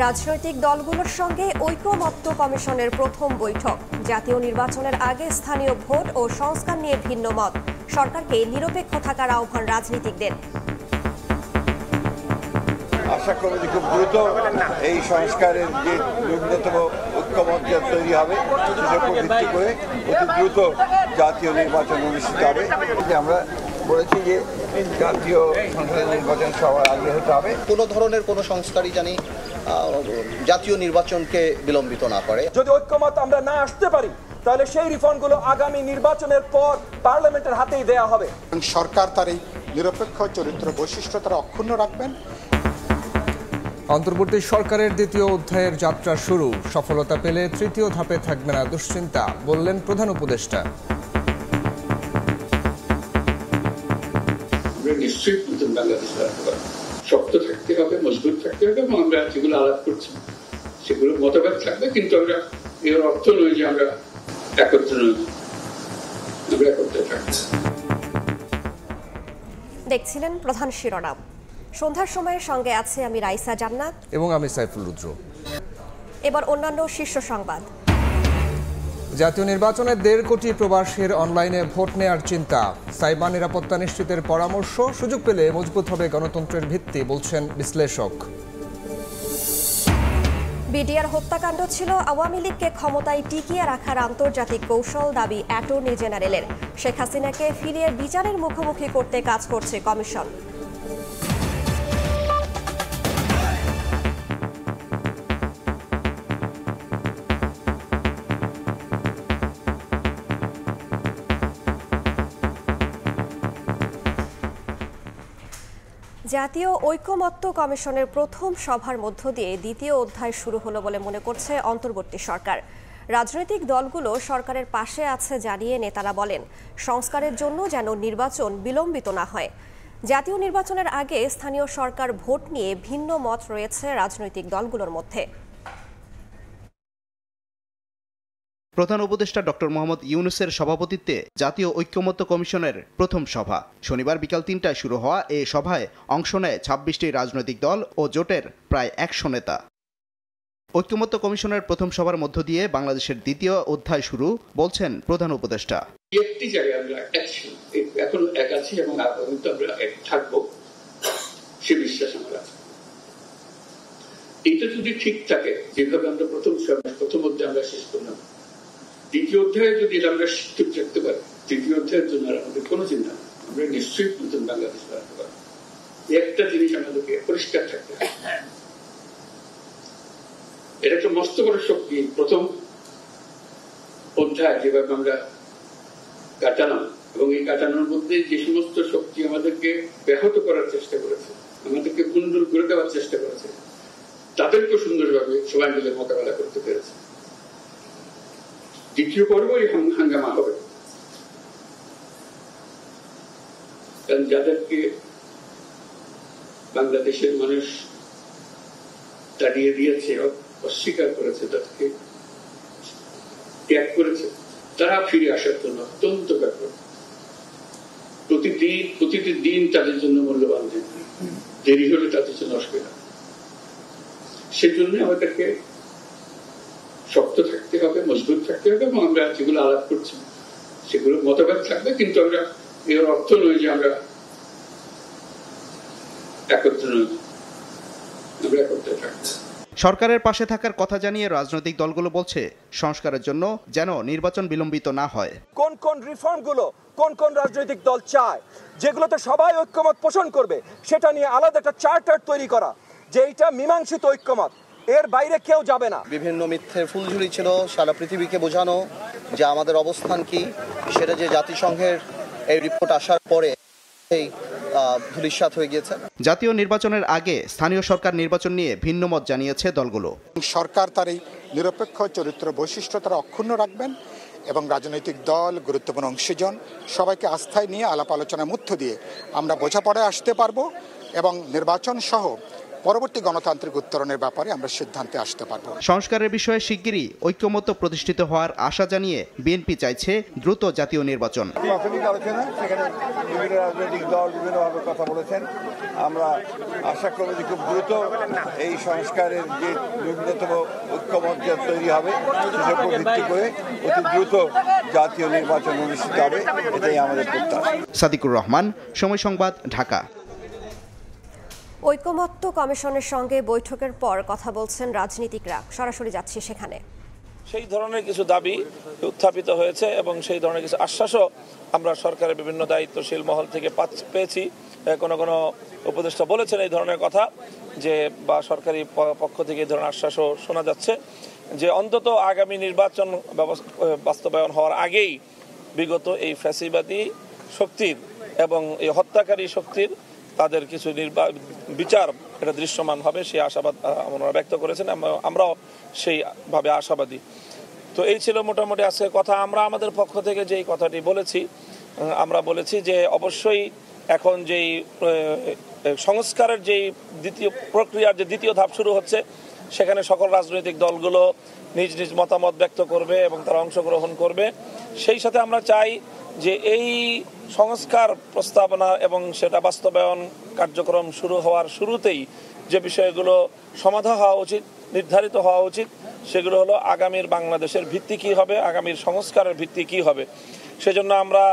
রাজনৈতিক দলগুলোর সঙ্গে ঐকমত্য কমিশনের প্রথম বৈঠক। জাতীয় নির্বাচনের আগে স্থানীয় ভোট ও সংস্কার নিয়ে ভিন্ন মত। সরকারকে নিরপেক্ষ থাকার আহ্বান রাজনীতিকদের। আশা করি যে খুব দ্রুত এই সংস্কারের যে ন্যূনতম ঐক্যমত্য তৈরি হবে সেটার উপর ভিত্তি করে অতি দ্রুত জাতীয় নির্বাচন অনুষ্ঠিত হবে। আমরা বলেছি যে জাতীয় সংসদের নির্বাচন সবার আগে হতে হবে। কোনো ধরনের কোনো সংস্কারই জানি জাতীয় নির্বাচনকে বিলম্বিত না করে। যদি ঐক্যমত আমরা না আসতে পারি তাহলে সেই রিফর্মগুলো আগামী নির্বাচনের পর পার্লামেন্টের হাতেই দেয়া হবে। সরকার তার এই নিরপেক্ষ চরিত্র বৈশিষ্ট্য তারা অক্ষুণ্ণ রাখবেন। অন্তর্বর্তী সরকারের দ্বিতীয় অধ্যায়ের যাত্রা শুরু। সফলতা পেলে তৃতীয় ধাপে থাকবে না দুশ্চিন্তা, বললেন প্রধান উপদেষ্টা। নিশ্চয়ই নতুন বাংলাদেশ রাখতে পারবো। শক্ত থাকতে হবে, মজবুত থাকতে হবে এবং আমরা যেগুলো আলাপ করছি সেগুলো মতভেদ থাকবে, কিন্তু আমরা এর অর্থ নয় যে আমরা একত্র নই, আমরা একত্রে থাকছি। দেখছিলেন প্রধান শিরোনাম। সন্ধ্যার সময়ের সঙ্গে আছে আমি রাইসা জান্নাত এবং আমি সাইফুল রুদ্র। এবার অন্যান্য শীর্ষ সংবাদ। জাতীয় নির্বাচনে 1.5 কোটি প্রবাসীর অনলাইনে ভোট নেয়ার চিন্তা। সাইবার নিরাপত্তা নিশ্চিতের পরামর্শ। সুযোগ পেলে মজবুত হবে গণতন্ত্রের ভিত্তি, বলছেন বিশ্লেষক। বিডিআর হত্যাকাণ্ড ছিল আওয়ামী লীগকে ক্ষমতায় টিকিয়ে রাখার আন্তর্জাতিক কৌশল, দাবি অ্যাটর্নি জেনারেলের। শেখ হাসিনাকে ফিরিয়ে বিচারের মুখোমুখি করতে কাজ করছে কমিশন। জাতীয় ঐকমত্য কমিশনের প্রথম সভার মধ্য দিয়ে দ্বিতীয় অধ্যায় শুরু হলো বলে মনে করছে অন্তর্বর্তী সরকার। রাজনৈতিক দলগুলো সরকারের পাশে আছে জানিয়ে নেতারা বলেন, সংস্কারের জন্য যেন নির্বাচন বিলম্বিত না হয়। জাতীয় নির্বাচনের আগে স্থানীয় সরকার ভোট নিয়ে ভিন্ন মত রয়েছে রাজনৈতিক দলগুলোর মধ্যে। প্রধান উপদেষ্টা ডক্টর মোহাম্মদ ইউনূসের সভাপতিত্বে জাতীয় ঐকমত্য কমিশনের প্রথম সভা শনিবার বিকাল 3টায় শুরু হওয়া এই সভায় অংশ নেয় 26টি রাজনৈতিক দল ও জোটের প্রায় 100 নেতা। ঐকমত্য কমিশনের প্রথম সভার মধ্য দিয়ে বাংলাদেশের দ্বিতীয় অধ্যায় শুরু, বলছেন প্রধান উপদেষ্টা। একটি জায়গায় আমরা এখন এক আছি এবং আগামীতে আমরা এক থাকবো, সে বিশ্বাস আমার আছে। এটা যদি ঠিক থাকে, যেভাবে আমরা প্রথম অধ্যায় আমরা শেষ করলাম, দ্বিতীয় অধ্যায়ে যদি আমরা ঠিক রাখতে পারি, তৃতীয় অধ্যায়ের জন্য আমাদের কোনো চিন্তা নেই, আমরা নিশ্চয়ই নতুন বাংলাদেশ রাখতে পারবো। একটা জিনিস আমাদেরকে পরিষ্কার থাকতে হবে, এটা একটা মস্ত বড় শক্তি। প্রথম অধ্যায় যেভাবে আমরা কাটালাম এবং এই কাটানোর মধ্যে যে সমস্ত শক্তি আমাদেরকে ব্যাহত করার চেষ্টা করেছে, আমাদেরকে ভুন্ডুল করে দেওয়ার চেষ্টা করেছে, তাদেরকে সুন্দরভাবে সবাই মিলে মোকাবেলা করতে পেরেছে। দ্বিতীয় পর্ব এই হাঙ্গামা হবে, কারণ যাদেরকে বাংলাদেশের মানুষ তাড়িয়ে দিয়েছে, অস্বীকার করেছে, তাদেরকে ত্যাগ করেছে, তারা ফিরে আসার জন্য অত্যন্ত ব্যাপক। প্রতিটি দিন তাদের জন্য মূল্যবান দিন, দেরি হলে তাদের জন্য অসুবিধা। সেজন্য আমাদেরকে শক্ত থাকতে হবে, মজবুত থাকতে হবে এবং আমরা যেগুলো আলাপ করছি সেগুলো মতভেদ থাকবে, কিন্তু আমরা এর অর্থ নয় যে আমরা একত্র নই, আমরা একত্রে থাকছি। সরকারের পাশে থাকার কথা জানিয়ে রাজনৈতিক দলগুলো বলছে, সংস্কারের জন্য যেন নির্বাচন বিলম্বিত না হয়। কোন কোন রিফর্মগুলো কোন কোন রাজনৈতিক দল চায়, যেগুলোতে সবাই ঐক্যমত পোষণ করবে, সেটা নিয়ে আলাদা একটা চার্টার তৈরি করা, যে এইটা মীমাংসিত ঐক্যমত, এর বাইরে কেউ যাবে না। বিভিন্ন মিথ্যের ফুলঝুরি ছিল, সারা পৃথিবীকে বোঝানো যে আমাদের অবস্থান কি, সেটা যে জাতিসংঘের এই রিপোর্ট আসার পরে এই ধূলিসাৎ হয়ে গিয়েছে। জাতীয় নির্বাচনের আগে স্থানীয় সরকার নির্বাচন নিয়ে ভিন্ন মত জানিয়েছে দলগুলো। সরকার তার এই নিরপেক্ষ চরিত্র বৈশিষ্ট্য তারা অক্ষুণ্ণ রাখবেন এবং রাজনৈতিক দল, গুরুত্বপূর্ণ অংশীজন সবাইকে আস্থায় নিয়ে আলাপ আলোচনার মধ্য দিয়ে আমরা বোঝাপড়ায় আসতে পারবো এবং নির্বাচন সহ পরবর্তী গণতান্ত্রিক উত্তরণের ব্যাপারে আমরা সিদ্ধান্তে আসতে পারবো। সংস্কারের বিষয়ে শিগগিরই ঐক্যমত্য প্রতিষ্ঠিত হওয়ার আশা জানিয়ে বিএনপি চাইছে দ্রুত জাতীয় নির্বাচন। প্রাথমিক আলোচনা, সেখানে বিভিন্ন রাজনৈতিক দল বিভিন্নভাবে কথা বলেছেন। আমরা আশা করব যে খুব দ্রুত এই সংস্কারের যে ন্যূনতম ঐক্যমত্য তৈরি হবে সেটার উপর ভিত্তি করে অতি দ্রুত জাতীয় নির্বাচন অনুষ্ঠিত হবে, এটাই আমাদের প্রত্যাশা। সাদিকুর রহমান, সময় সংবাদ, ঢাকা। ঐকমত্য কমিশনের সঙ্গে বৈঠকের পর কথা বলছেন রাজনীতিকরা, সরাসরি যাচ্ছি সেখানে। সেই ধরনের কিছু দাবি উত্থাপিত হয়েছে এবং সেই ধরনের কিছু আশ্বাসও আমরা সরকারের বিভিন্ন দায়িত্বশীল মহল থেকে পেয়েছি। কোনো কোনো উপদেষ্টা বলেছেন এই ধরনের কথা, যে বা সরকারি পক্ষ থেকে এই ধরনের আশ্বাসও শোনা যাচ্ছে যে অন্তত আগামী নির্বাচন বাস্তবায়ন হওয়ার আগেই বিগত এই ফ্যাসিবাদী শক্তির এবং এই হত্যাকারী শক্তির তাদের কিছু বিচার এটা দৃশ্যমান হবে, সেই আশাবাদ আমরা ব্যক্ত করেছেন। আমরাও সেইভাবে আশাবাদী। তো এই ছিল মোটামুটি আজকে কথা। আমরা আমাদের পক্ষ থেকে যেই কথাটি বলেছি, আমরা বলেছি যে অবশ্যই এখন যেই সংস্কারের যেই দ্বিতীয় প্রক্রিয়ার যে দ্বিতীয় ধাপ শুরু হচ্ছে, সেখানে সকল রাজনৈতিক দলগুলো নিজ নিজ মতামত ব্যক্ত করবে এবং তারা অংশগ্রহণ করবে। সেই সাথে আমরা চাই যে এই সংস্কার প্রস্তাবনা এবং সেটা বাস্তবায়ন কার্যক্রম শুরু হওয়ার শুরুতেই যে বিষয়গুলো সমাধান হওয়া উচিত, নির্ধারিত হওয়া উচিত, সেগুলো হলো আগামীর বাংলাদেশের ভিত্তি কী হবে, আগামীর সংস্কারের ভিত্তি কী হবে। সেজন্য আমরা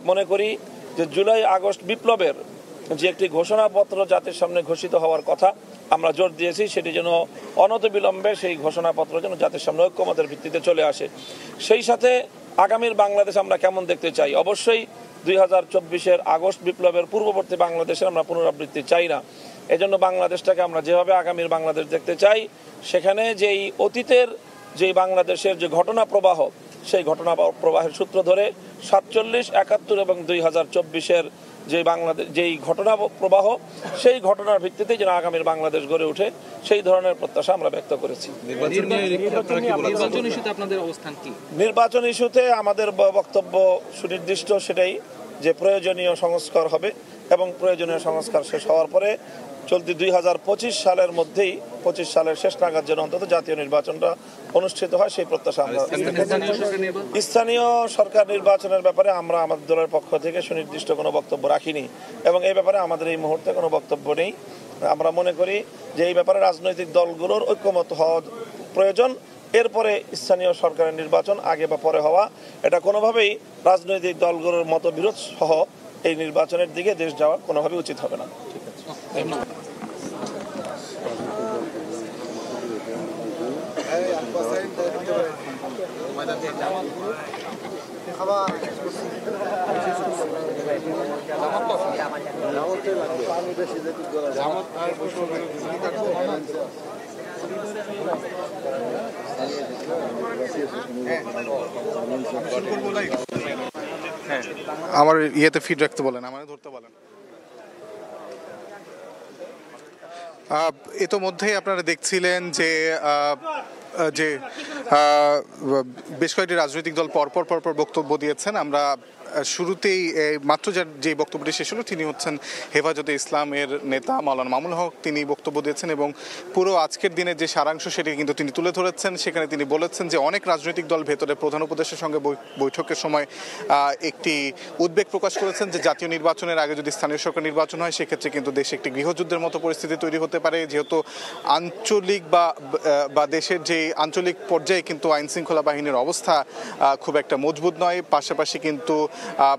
মনে করি যে জুলাই আগস্ট বিপ্লবের যে একটি ঘোষণাপত্র জাতির সামনে ঘোষিত হওয়ার কথা আমরা জোর দিয়েছি, সেটি যেন অনতিবিলম্বে সেই ঘোষণাপত্র যেন জাতির সামনে ঐক্যমতের ভিত্তিতে চলে আসে। সেই সাথে আগামীর বাংলাদেশ আমরা কেমন দেখতে চাই, অবশ্যই 2024-এর আগস্ট বিপ্লবের পূর্ববর্তী বাংলাদেশের আমরা পুনরাবৃত্তি চাই না। এজন্য বাংলাদেশটাকে আমরা যেভাবে আগামীর বাংলাদেশ দেখতে চাই, সেখানে যেই অতীতের যেই বাংলাদেশের যে ঘটনা প্রবাহ, সেই ঘটনা প্রবাহের সূত্র ধরে 47, 71 এবং 2024-এর যেই ঘটনা প্রবাহ, সেই ঘটনার ভিত্তিতে যেন আগামীর বাংলাদেশ গড়ে ওঠে, সেই ধরনের প্রত্যাশা আমরা ব্যক্ত করেছি। নির্বাচন ইস্যুতে আমাদের বক্তব্য সুনির্দিষ্ট, সেটাই যে প্রয়োজনীয় সংস্কার হবে এবং প্রয়োজনীয় সংস্কার শেষ হওয়ার পরে চলতি 2025 সালের মধ্যেই 25 সালের শেষ নাগাদ যেন অন্তত জাতীয় নির্বাচনটা অনুষ্ঠিত হয়, সেই প্রত্যাশা আমরা। স্থানীয় সরকার নির্বাচনের ব্যাপারে আমরা আমাদের দলের পক্ষ থেকে সুনির্দিষ্ট কোনো বক্তব্য রাখিনি এবং এই ব্যাপারে আমাদের এই মুহূর্তে কোনো বক্তব্য নেই। আমরা মনে করি যে এই ব্যাপারে রাজনৈতিক দলগুলোর ঐক্যমত হওয়া প্রয়োজন। এরপরে স্থানীয় সরকারের নির্বাচন আগে বা পরে হওয়া, এটা কোনোভাবেই রাজনৈতিক দলগুলোর মতবিরোধ সহ এই নির্বাচনের দিকে দেশ যাওয়া কোনোভাবেই উচিত হবে না। আমার ইয়েতে ফিড রাখতে বলেন, আমার ধরতে বলেন। ইতোমধ্যেই আপনারা দেখছিলেন যে বেশ কয়েকটি রাজনৈতিক দল পরপর বক্তব্য দিয়েছেন। আমরা শুরুতেই মাত্র যে বক্তব্যটি শেষ হলো, তিনি হচ্ছেন হেফাজতে ইসলামের নেতা মাওলানা মামুনুল হক। তিনি বক্তব্য দিয়েছেন এবং পুরো আজকের দিনের যে সারাংশ সেটি কিন্তু তিনি তুলে ধরেছেন। সেখানে তিনি বলেছেন যে অনেক রাজনৈতিক দল ভেতরে প্রধান উপদেষ্টার সঙ্গে বৈঠকের সময় একটি উদ্বেগ প্রকাশ করেছেন যে জাতীয় নির্বাচনের আগে যদি স্থানীয় সরকার নির্বাচন হয়, সেক্ষেত্রে কিন্তু দেশে একটি গৃহযুদ্ধের মতো পরিস্থিতি তৈরি হতে পারে, যেহেতু আঞ্চলিক বা দেশের যে আঞ্চলিক পর্যায়ে কিন্তু আইন শৃঙ্খলা বাহিনীর অবস্থা খুব একটা মজবুত নয়। পাশাপাশি কিন্তু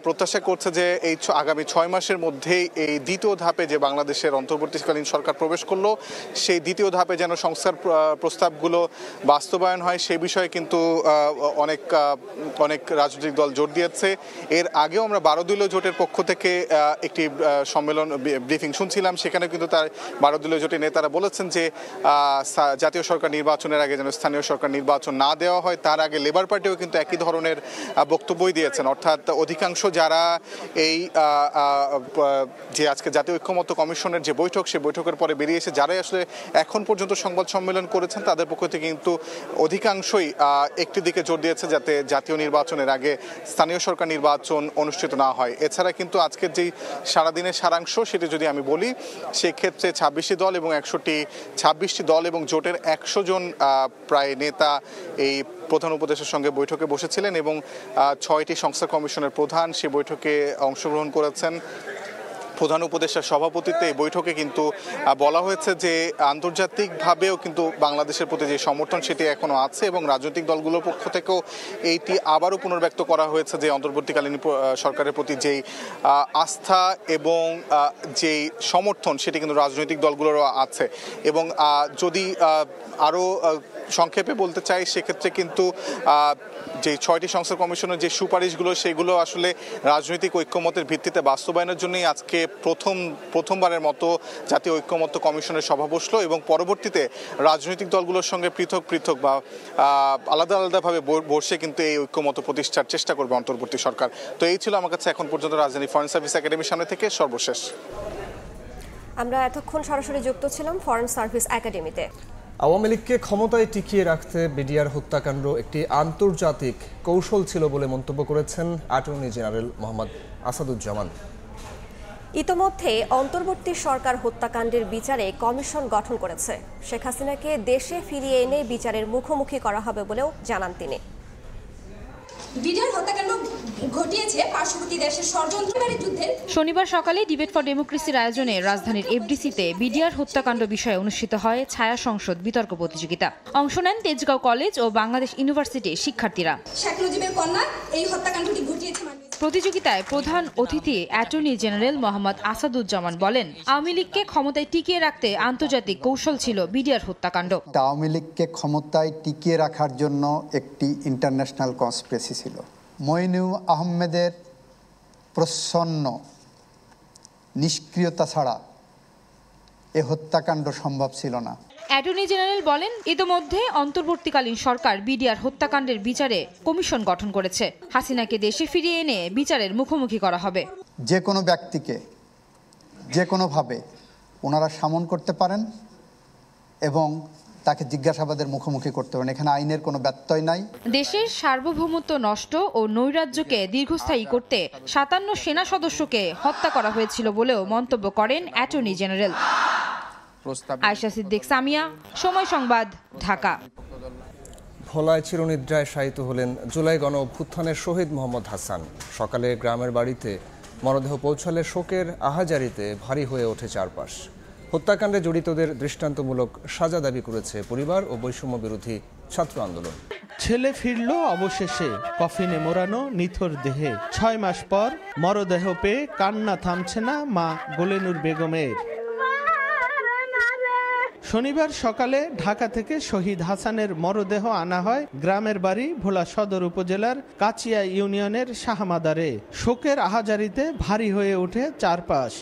প্রত্যাশা করছে যে এই আগামী 6 মাসের মধ্যেই এই দ্বিতীয় ধাপে যে বাংলাদেশের অন্তর্বর্তীকালীন সরকার প্রবেশ করলো, সেই দ্বিতীয় ধাপে যেন সংস্কার প্রস্তাবগুলো বাস্তবায়ন হয়, সেই বিষয়ে কিন্তু অনেক রাজনৈতিক দল জোর দিয়েছে। এর আগেও আমরা 12 দলীয় জোটের পক্ষ থেকে একটি সম্মেলন ব্রিফিং শুনছিলাম, সেখানে কিন্তু তার 12 দলীয় জোটের নেতারা বলেছেন যে জাতীয় সরকার নির্বাচনের আগে যেন স্থানীয় সরকার নির্বাচন নির্বাচন না দেওয়া হয় তার আগে লেবার পার্টিও কিন্তু একই ধরনের বক্তব্যই দিয়েছেন। অর্থাৎ অধিকাংশ যারা এই যে আজকে জাতীয় ঐক্যমত্য কমিশনের যে বৈঠক, সেই বৈঠকের পরে বেরিয়ে এসে যারাই আসলে এখন পর্যন্ত সংবাদ সম্মেলন করেছেন তাদের পক্ষ থেকে কিন্তু অধিকাংশই একটি দিকে জোর দিয়েছে যাতে জাতীয় নির্বাচনের আগে স্থানীয় সরকার নির্বাচন অনুষ্ঠিত না হয়। এছাড়া কিন্তু আজকের যেই সারাদিনের সারাংশ সেটি যদি আমি বলি, সেক্ষেত্রে 26টি দল এবং 26টি দল এবং জোটের 100 জন প্রায় নেতা এই প্রধান উপদেষ্টার সঙ্গে বৈঠকে বসেছিলেন এবং 6টি সংস্কার কমিশনের প্রধান সে বৈঠকে অংশগ্রহণ করেছেন। প্রধান উপদেষ্টার সভাপতিত্বে এই বৈঠকে কিন্তু বলা হয়েছে যে আন্তর্জাতিকভাবেও কিন্তু বাংলাদেশের প্রতি যে সমর্থন সেটি এখনো আছে এবং রাজনৈতিক দলগুলোর পক্ষ থেকেও এইটি আবারও পুনর্ব্যক্ত করা হয়েছে যে অন্তর্বর্তীকালীন সরকারের প্রতি যেই আস্থা এবং যেই সমর্থন সেটি কিন্তু রাজনৈতিক দলগুলোরও আছে। এবং যদি আরও সংক্ষেপে বলতে চাই সেক্ষেত্রে কিন্তু যে 6টি সংস্কার কমিশনের যে সুপারিশগুলো সেগুলো আসলে রাজনৈতিক ঐক্যমতের ভিত্তিতে বাস্তবায়নের জন্যই আজকে প্রথমবারের মতো জাতীয় ঐক্যমত্য কমিশনের সভা বসলো এবং পরবর্তীতে রাজনৈতিক দলগুলোর সঙ্গে পৃথক বা আলাদাভাবে বসে কিন্তু এই ঐক্যমত্য প্রতিষ্ঠার চেষ্টা করবে অন্তর্বর্তী সরকার। তো এই ছিল আমার কাছে এখন পর্যন্ত রাজধানী ফরেন সার্ভিস একাডেমির সামনে থেকে সর্বশেষ। আমরা এতক্ষণ সরাসরি যুক্ত ছিলাম ফরেন সার্ভিস একাডেমিতে। আওয়ামী লীগকে ক্ষমতায় টিকিয়ে রাখতে বিডিআর হত্যাকাণ্ড একটি আন্তর্জাতিক কৌশল ছিল বলে মন্তব্য করেছেন অ্যাটর্নি জেনারেল মোহাম্মদ আসাদুজ্জামান। ইতোমধ্যে অন্তর্বর্তী সরকার হত্যাকাণ্ডের বিচারে কমিশন গঠন করেছে। শেখ হাসিনাকে দেশে ফিরিয়ে এনে বিচারের মুখোমুখি করা হবে বলেও জানান তিনি। বিডিআর হত্যাকাণ্ড ঘটিয়েছে পার্শ্ববর্তী দেশের ষড়যন্ত্রকারী যুদ্ধের। শনিবার সকালে ডিবেট ফর ডেমোক্রেসির আয়োজনে রাজধানীর এফডিসিতে বিডিআর হত্যাকাণ্ড বিষয়ে অনুষ্ঠিত হয় ছায়া সংসদ বিতর্ক প্রতিযোগিতা। অংশ নেন তেজগাঁও কলেজ ও বাংলাদেশ ইউনিভার্সিটির শিক্ষার্থীরা। শেখ মুজিবের কন্যা এই হত্যাকাণ্ডটি ঘটিয়েছে। প্রতিযোগিতায় প্রধান অতিথি অ্যাটর্নি জেনারেল মোহাম্মদ আসাদুজ্জামান বলেন, আওয়ামী লীগকে ক্ষমতায় টিকিয়ে রাখতে আন্তর্জাতিক কৌশল ছিল বিডিআর হত্যাকাণ্ড। আওয়ামী লীগকে ক্ষমতায় টিকিয়ে রাখার জন্য একটি ইন্টারন্যাশনাল কনস্পিরেসি ছিল। মইনুল আহমেদের প্রচ্ছন্ন নিষ্ক্রিয়তা ছাড়া এ হত্যাকাণ্ড সম্ভব ছিল না। অ্যাটর্নি জেনারেল বলেন, ইতোমধ্যে অন্তর্বর্তীকালীন সরকার বিডিআর হত্যাকাণ্ডের বিচারে কমিশন গঠন করেছে। হাসিনাকে দেশে ফিরিয়ে এনে বিচারের মুখোমুখি করা হবে। যে কোনো ব্যক্তিকে যে কোনোভাবে ওনারা শামন করতে পারেন এবং তাকে জিজ্ঞাসাবাদের মুখোমুখি করতে পারেন। এখানে আইনের কোনো ব্যত্যয় নাই। দেশের সার্বভৌমত্ব নষ্ট ও নৈরাজ্যকে দীর্ঘস্থায়ী করতে 57 সেনা সদস্যকে হত্যা করা হয়েছিল বলেও মন্তব্য করেন অ্যাটর্নি জেনারেল। আয়েশা সিদ্দিক সামিয়া, সময় সংবাদ, ঢাকা। ভোলায় চিরনিদ্রায় শায়িত হলেন জুলাই গণ অভ্যুত্থানের শহীদ মোহাম্মদ হাসান। সকালে গ্রামের বাড়িতে মরদেহ পৌঁছালে শোকের আহাজারিতে ভারী হয়ে ওঠে চারপাশ। হত্যাকাণ্ডে জড়িতদের দৃষ্টান্তমূলক সাজা দাবি করেছে পরিবার ও বৈষম্য বিরোধী ছাত্র আন্দোলন। ছেলে ফিরল অবশেষে, কফিনে মোড়ানো নিথর দেহে। 6 মাস পর মরদেহ পেয়ে কান্না থামছে না মা গোলেনুর বেগমের। শনিবার সকালে ঢাকা থেকে শহীদ হাসানের মরদেহ আনা হয় গ্রামের বাড়ি ভোলা সদর উপজেলার কাচিয়া ইউনিয়নের শাহমাদারে। শোকের আহাজারিতে ভারী হয়ে ওঠে চারপাশ।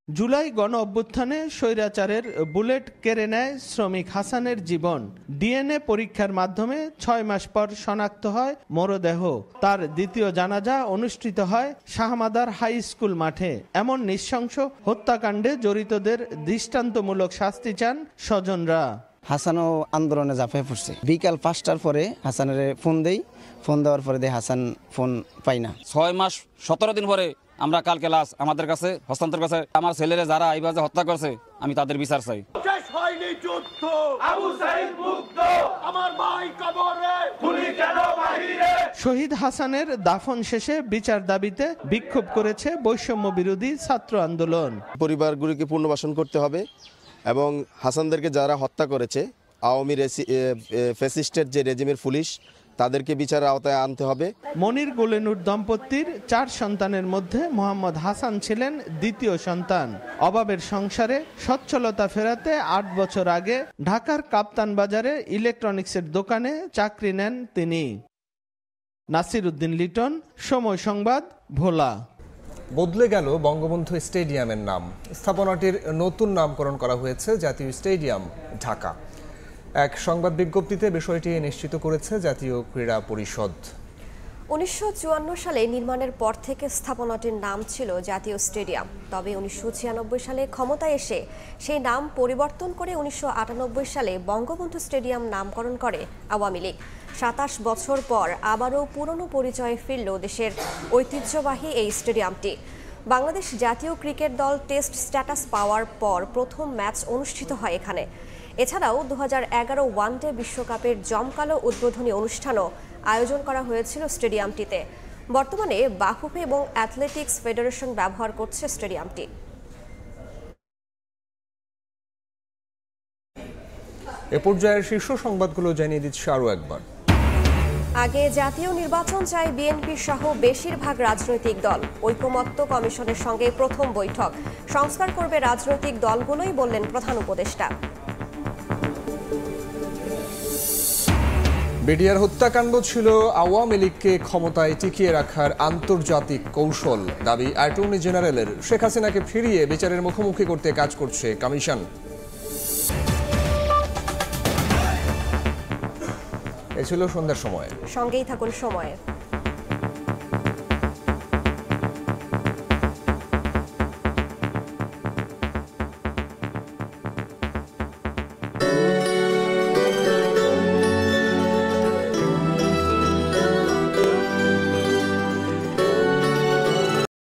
জুলাই গণ অভ্যুত্থানে স্বৈরাচারের বুলেট কেড়ে নেয় শ্রমিক হাসানের জীবন। ডিএনএ পরীক্ষার মাধ্যমে 6 মাস পর শনাক্ত হয় মরদেহ। তার দ্বিতীয় জানাজা অনুষ্ঠিত হয় শাহমাদার হাই স্কুল মাঠে। এমন নৃশংস হত্যাকাণ্ডে জড়িতদের দৃষ্টান্তমূলক শাস্তি চান স্বজনরা। হাসানও আন্দোলনে ঝাঁপিয়ে পড়ছে। বিকাল 5টার পরে হাসানের ফোন দেওয়ার পরে হাসান ফোন পাই না। 6 মাস 17 দিন পরে আমরা কালকে লাশ আমাদের কাছে হস্তান্তর করছে। আমার ছেলেরা যারা এই বাজে হত্যা করছে আমি তাদের বিচার চাই। শহীদ হাসানের দাফন শেষে বিচার দাবিতে বিক্ষোভ করেছে বৈষম্য বিরোধী ছাত্র আন্দোলন। পরিবারগুলিকে পুনর্বাসন করতে হবে এবং হাসানদেরকে যারা হত্যা করেছে আওয়ামী ফ্যাসিস্টের যে রেজিমের পুলিশ তাদেরকে বিচারের আওতায় আনতে হবে। মনির গোলেনুর দম্পতির 4 সন্তানের মধ্যে মোহাম্মদ হাসান ছিলেন দ্বিতীয় সন্তান। অভাবের সংসারে সচ্ছলতা ফেরাতে 8 বছর আগে ঢাকার কাপ্তান বাজারে ইলেকট্রনিক্সের দোকানে চাকরি নেন তিনি। নাসির উদ্দিন লিটন, সময় সংবাদ, ভোলা। বদলে গেল বঙ্গবন্ধু স্টেডিয়ামের নাম। স্থাপনাটির নতুন নামকরণ করা হয়েছে জাতীয় স্টেডিয়াম ঢাকা। এক সংবাদ বিজ্ঞপ্তিতে বিষয়টি নিশ্চিত করেছে জাতীয় ক্রীড়া পরিষদ। 1954 সালে নির্মাণের পর থেকে স্থাপনাটির নাম ছিল জাতীয় স্টেডিয়াম। তবে 1996 সালে ক্ষমতায় এসে সেই নাম পরিবর্তন করে 1998 সালে বঙ্গবন্ধু স্টেডিয়াম নামকরণ করে আওয়ামী লীগ। 27 বছর পর আবারও পুরনো পরিচয়ে ফিরল দেশের ঐতিহ্যবাহী এই স্টেডিয়ামটি। বাংলাদেশ জাতীয় ক্রিকেট দল টেস্ট স্ট্যাটাস পাওয়ার পর প্রথম ম্যাচ অনুষ্ঠিত হয় এখানে। এছাড়াও 2011 ওয়ানডে বিশ্বকাপের জমকালো উদ্বোধনী অনুষ্ঠানও আয়োজন করা হয়েছিল স্টেডিয়ামটিতে। বর্তমানে বাফুফে এবং অ্যাথলেটিক্স ফেডারেশন ব্যবহার করছে স্টেডিয়ামটি। এ পর্যায়ের শীর্ষ সংবাদগুলো জানিয়ে দিচ্ছে আরও একবার। আগে জাতীয় নির্বাচন চাই বিএনপি সহ বেশিরভাগ রাজনৈতিক দল। ঐকমত্য কমিশনের সঙ্গে প্রথম বৈঠক। সংস্কার করবে রাজনৈতিক দলগুলোই, বললেন প্রধান উপদেষ্টা। বিডিআর হত্যাকাণ্ড ছিল আওয়ামী লীগকে ক্ষমতায় টিকিয়ে রাখার আন্তর্জাতিক কৌশল, দাবি অ্যাটর্নি জেনারেলের। শেখ হাসিনাকে ফিরিয়ে বিচারের মুখোমুখি করতে কাজ করছে কমিশন। এ ছিল সন্ধ্যার সময়। সঙ্গেই থাকুন সময়ে।